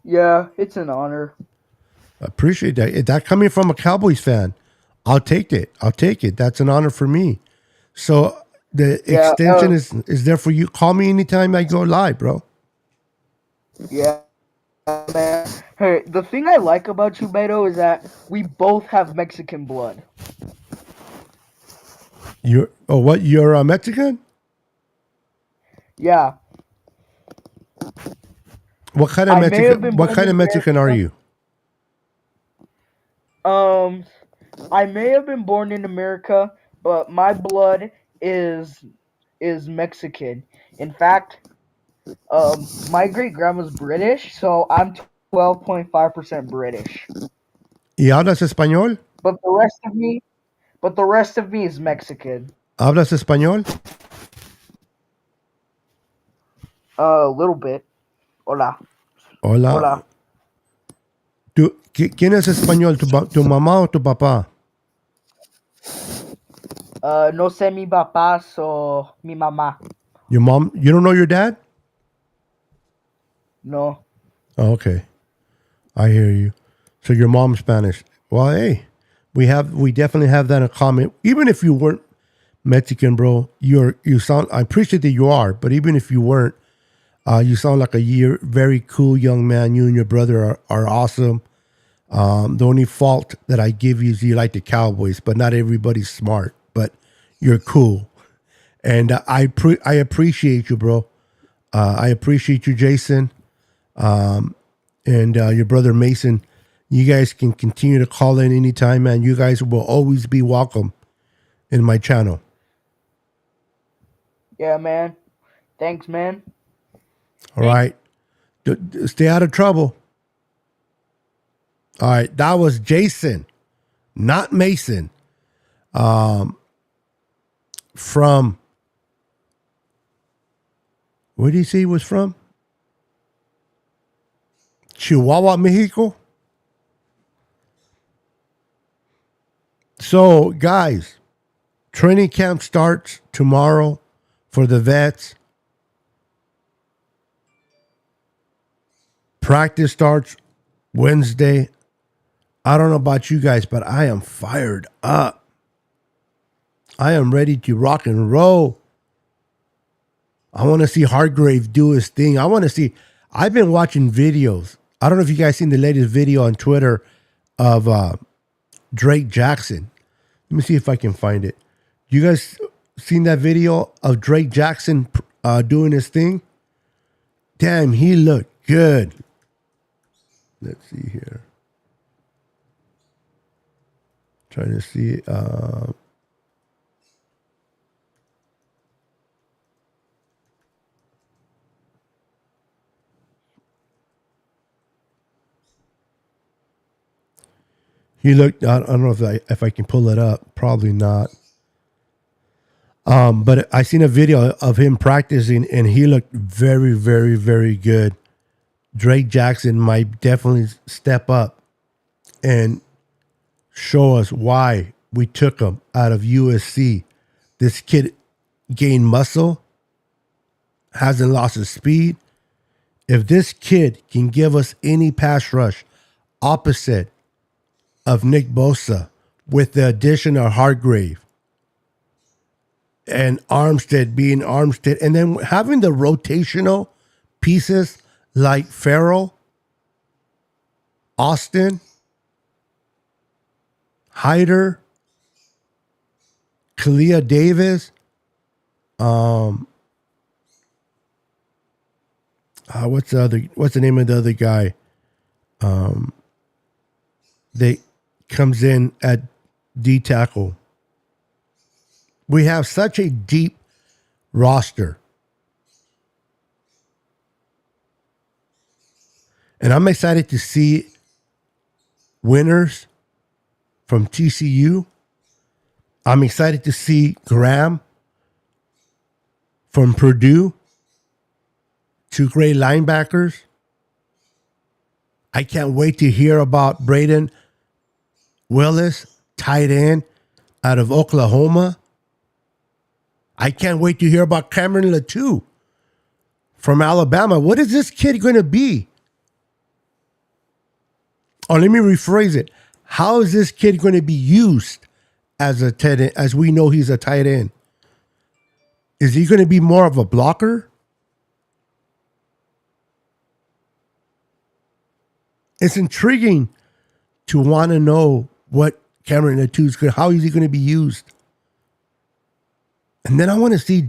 Yeah, it's an honor. Appreciate that. That coming from a Cowboys fan, I'll take it. That's an honor for me. So the extension is there for you. Call me anytime I go live, bro. Yeah, man. Hey, the thing I like about you, Beto, is that we both have Mexican blood. You're Mexican? Yeah. What kind of I may have Mexican? been What born kind in of Mexican are America. you? I may have been born in America, but my blood is Mexican. In fact, my great grandma's British, so I'm 12.5% British. ¿Y hablas español? But the rest of me is Mexican. ¿Hablas español? A little bit. Hola. Hola. Hola. ¿Quién es español? ¿Tu mamá o tu papá? No sé mi papá, so mi mamá. Your mom? You don't know your dad? No. Oh, okay. I hear you. So your mom's Spanish. Well, hey, we definitely have that in common. Even if you weren't Mexican, bro, you sound. I appreciate that you are, but even if you weren't, you sound like very cool young man. You and your brother are awesome. The only fault that I give you is you like the Cowboys, but not everybody's smart. But you're cool, and I appreciate you, bro. I appreciate you, Jason, and your brother Mason. You guys can continue to call in anytime, man. You guys will always be welcome in my channel. Yeah, man. Thanks, man. All right. Stay out of trouble. All right. That was Jason, not Mason. From where did he say he was from? Chihuahua, Mexico. So, guys, training camp starts tomorrow for the vets. Practice starts Wednesday. I don't know about you guys, but I am fired up. I am ready to rock and roll. I want to see Hargrave do his thing. I want to see. I've been watching videos. I don't know if you guys seen the latest video on Twitter of Drake Jackson. Let me see if I can find it. You guys seen that video of Drake Jackson doing his thing? Damn, he looked good. Let's see here. Trying to see. He looked. I don't know if I can pull it up. Probably not. But I seen a video of him practicing, and he looked very, very, very good. Drake Jackson might definitely step up and show us why we took him out of USC. This kid gained muscle, hasn't lost his speed. If this kid can give us any pass rush opposite of Nick Bosa with the addition of Hargrave and Armstead being Armstead, and then having the rotational pieces like Farrell, Austin, Hyder, Kalia Davis, what's the name of the other guy? They comes in at D tackle. We have such a deep roster. And I'm excited to see winners from TCU. I'm excited to see Graham from Purdue. Two great linebackers. I can't wait to hear about Braden Willis, tight end out of Oklahoma. I can't wait to hear about Cameron Latou from Alabama. What is this kid going to be? Or let me rephrase it. How is this kid going to be used as a tight end, as we know he's a tight end? Is he going to be more of a blocker? It's intriguing to want to know what Cameron Latou's going, how is he going to be used? And then I want to see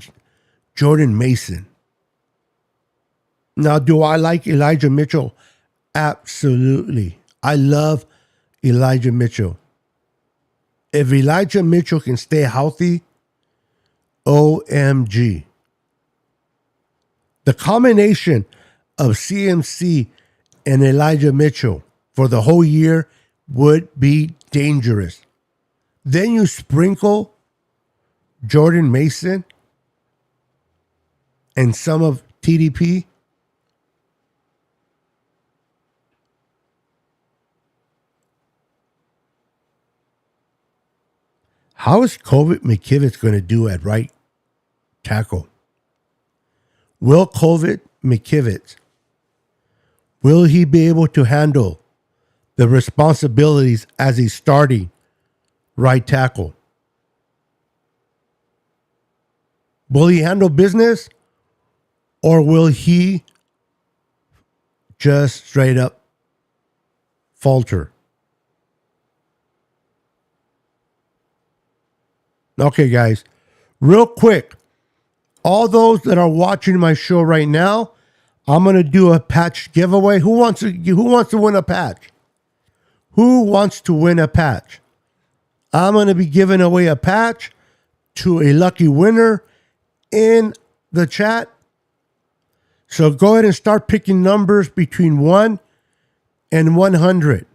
Jordan Mason. Now, do I like Elijah Mitchell? Absolutely. I love Elijah Mitchell. If Elijah Mitchell can stay healthy, OMG. The combination of CMC and Elijah Mitchell for the whole year would be dangerous. Then you sprinkle Jordan Mason and some of TDP. How is Colvin McKivitz going to do at right tackle? Will Colvin McKivitz, will he be able to handle the responsibilities as a starting right tackle? Will he handle business, or will he just straight up falter? Okay, guys, real quick, all those that are watching my show right now, I'm going to do a patch giveaway. Who wants to win a patch? Who wants to win a patch? I'm going to be giving away a patch to a lucky winner in the chat. So go ahead and start picking numbers between 1 and 100.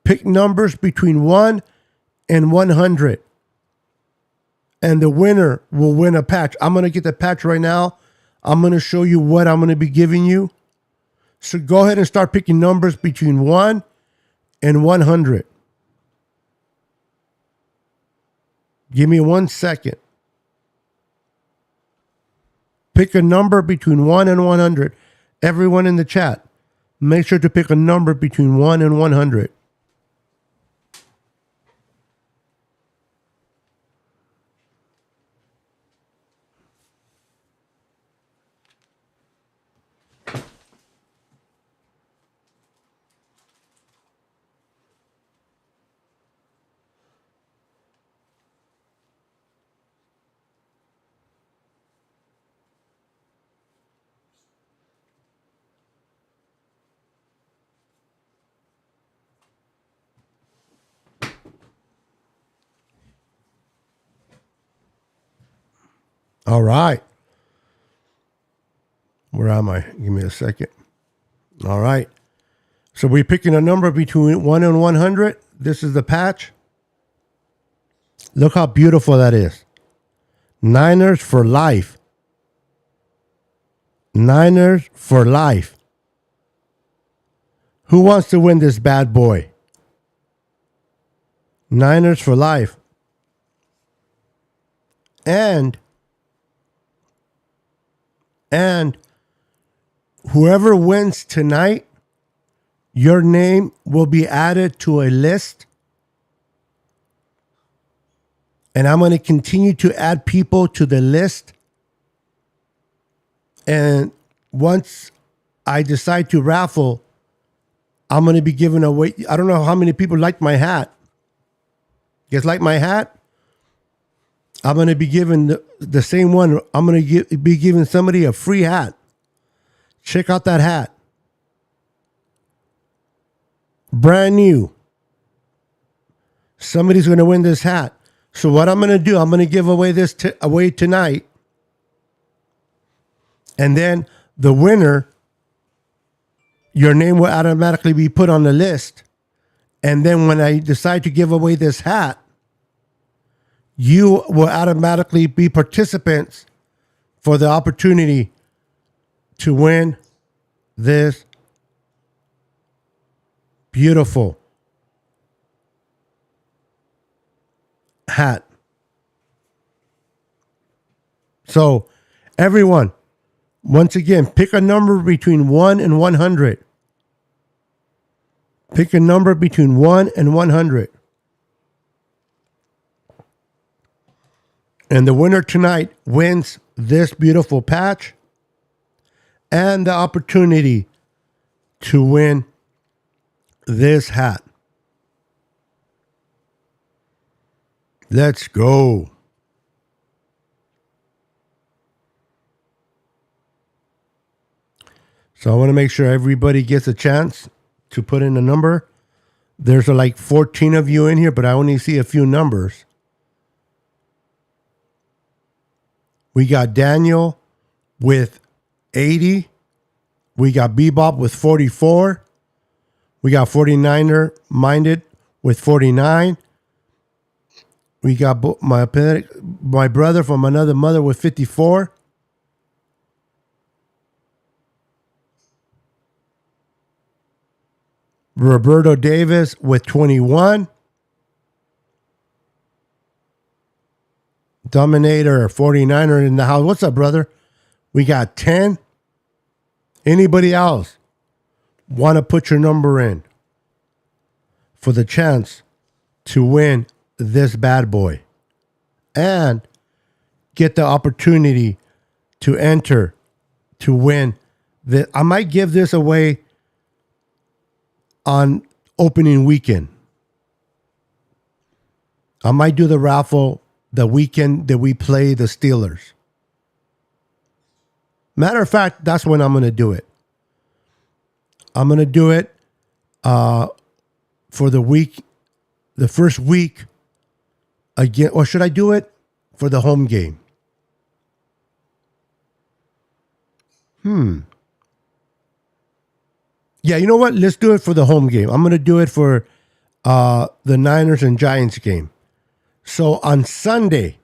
Pick numbers between 1 and 100. And the winner will win a patch. I'm going to get the patch right now. I'm going to show you what I'm going to be giving you. So go ahead and start picking numbers between 1 and 100. Give me 1 second. Pick a number between 1 and 100. Everyone in the chat, make sure to pick a number between 1 and 100. All right. Where am I? Give me a second. All right. So we're picking a number between 1 and 100. This is the patch. Look how beautiful that is. Niners for life. Niners for life. Who wants to win this bad boy? Niners for life. And whoever wins tonight, your name will be added to a list. And I'm going to continue to add people to the list. And once I decide to raffle, I'm going to be giving away. I don't know how many people like my hat. You guys like my hat? I'm going to be giving the same one. I'm going to be giving somebody a free hat. Check out that hat. Brand new. Somebody's going to win this hat. So what I'm going to do, I'm going to give away this away tonight. And then the winner, your name will automatically be put on the list. And then when I decide to give away this hat, you will automatically be participants for the opportunity to win this beautiful hat. So, everyone, once again, pick a number between 1 and 100. Pick a number between 1 and 100. And the winner tonight wins this beautiful patch and the opportunity to win this hat. Let's go. So I want to make sure everybody gets a chance to put in a number. There's like 14 of you in here, but I only see a few numbers. We got Daniel with 80. We got Bebop with 44. We got 49er Minded with 49. We got my brother from another mother with 54. Roberto Davis with 21. Dominator 49er in the house. What's up, brother? We got 10. Anybody else want to put your number in for the chance to win this bad boy and get the opportunity to enter to win the? I might give this away on opening weekend. I might do the raffle the weekend that we play the Steelers. Matter of fact, that's when I'm going to do it. I'm going to do it for the week, the first week again. Or should I do it for the home game? Yeah, you know what? Let's do it for the home game. I'm going to do it for the Niners and Giants game. So on Sunday,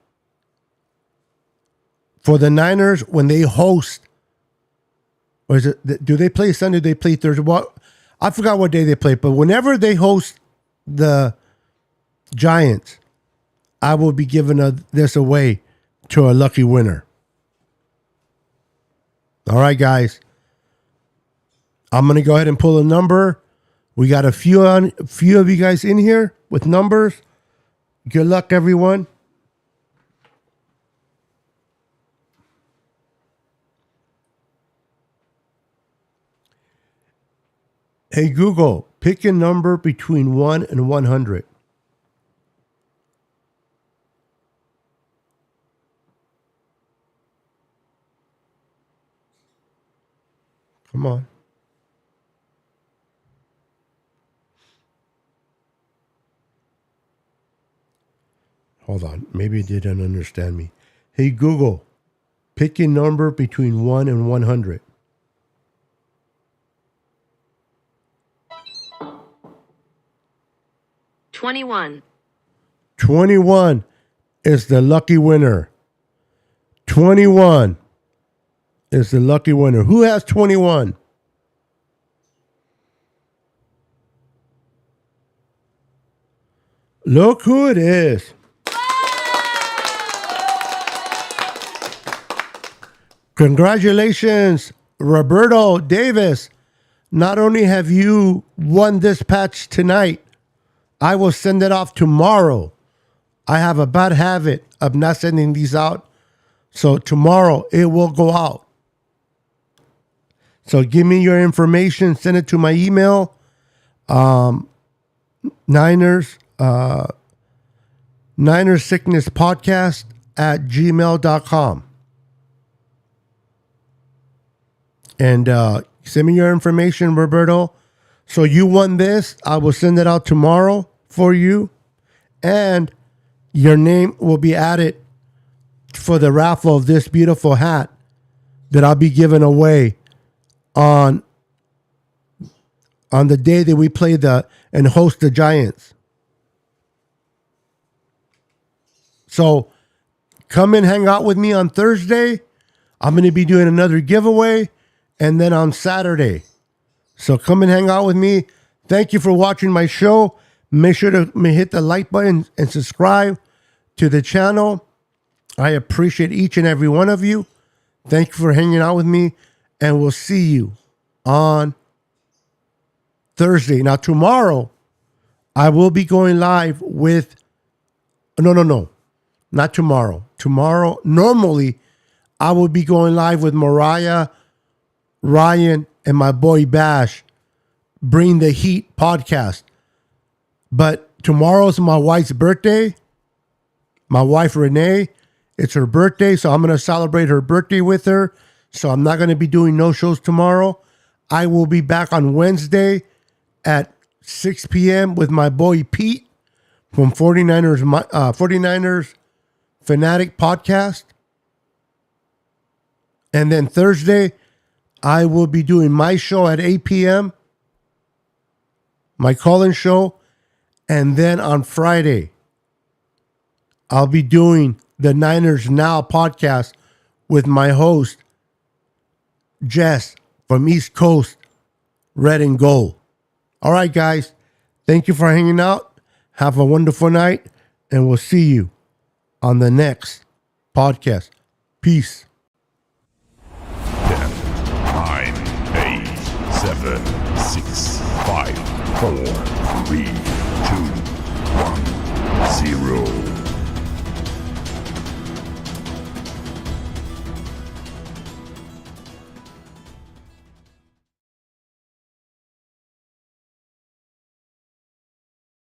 for the Niners, when they host, or is it, do they play Sunday? Do they play Thursday? Well, I forgot what day they play, but whenever they host the Giants, I will be giving this away to a lucky winner. All right, guys. I'm going to go ahead and pull a number. We got a few of you guys in here with numbers. Good luck, everyone. Hey, Google, pick a number between 1 and 100. Come on. Hold on. Maybe it didn't understand me. Hey, Google, pick a number between 1 and 100. $21. 21 is the lucky winner. 21 is the lucky winner. Who has 21? Look who it is. Congratulations, Roberto Davis. Not only have you won this patch tonight, I will send it off tomorrow. I have a bad habit of not sending these out. So tomorrow it will go out. So give me your information. Send it to my email. Niners Sickness Podcast at gmail.com. And send me your information, Roberto. So you won this. I will send it out tomorrow for you. And your name will be added for the raffle of this beautiful hat that I'll be giving away on the day that we play and host the Giants. So come and hang out with me on Thursday. I'm going to be doing another giveaway, and then on Saturday. So come and hang out with me. Thank you for watching my show. Make sure to hit the like button and subscribe to the channel. I appreciate each and every one of you. Thank you for hanging out with me, and we'll see you on Thursday. Now, tomorrow, I will be going live with... No. Not tomorrow. Tomorrow, normally, I will be going live with Mariah, Ryan, and my boy Bash. Bring the Heat podcast. But tomorrow's my wife's birthday. My wife, Renee. It's her birthday, so I'm going to celebrate her birthday with her. So I'm not going to be doing no shows tomorrow. I will be back on Wednesday at 6 p.m. with my boy Pete from 49ers Fanatic Podcast. And then Thursday, I will be doing my show at 8 p.m., my call-in show. And then on Friday, I'll be doing the Niners Now podcast with my host, Jess from East Coast, Red and Gold. All right, guys. Thank you for hanging out. Have a wonderful night, and we'll see you on the next podcast. Peace. 10, 9, 8, 7, 6, 5, 4, 3, 2, 1, 0.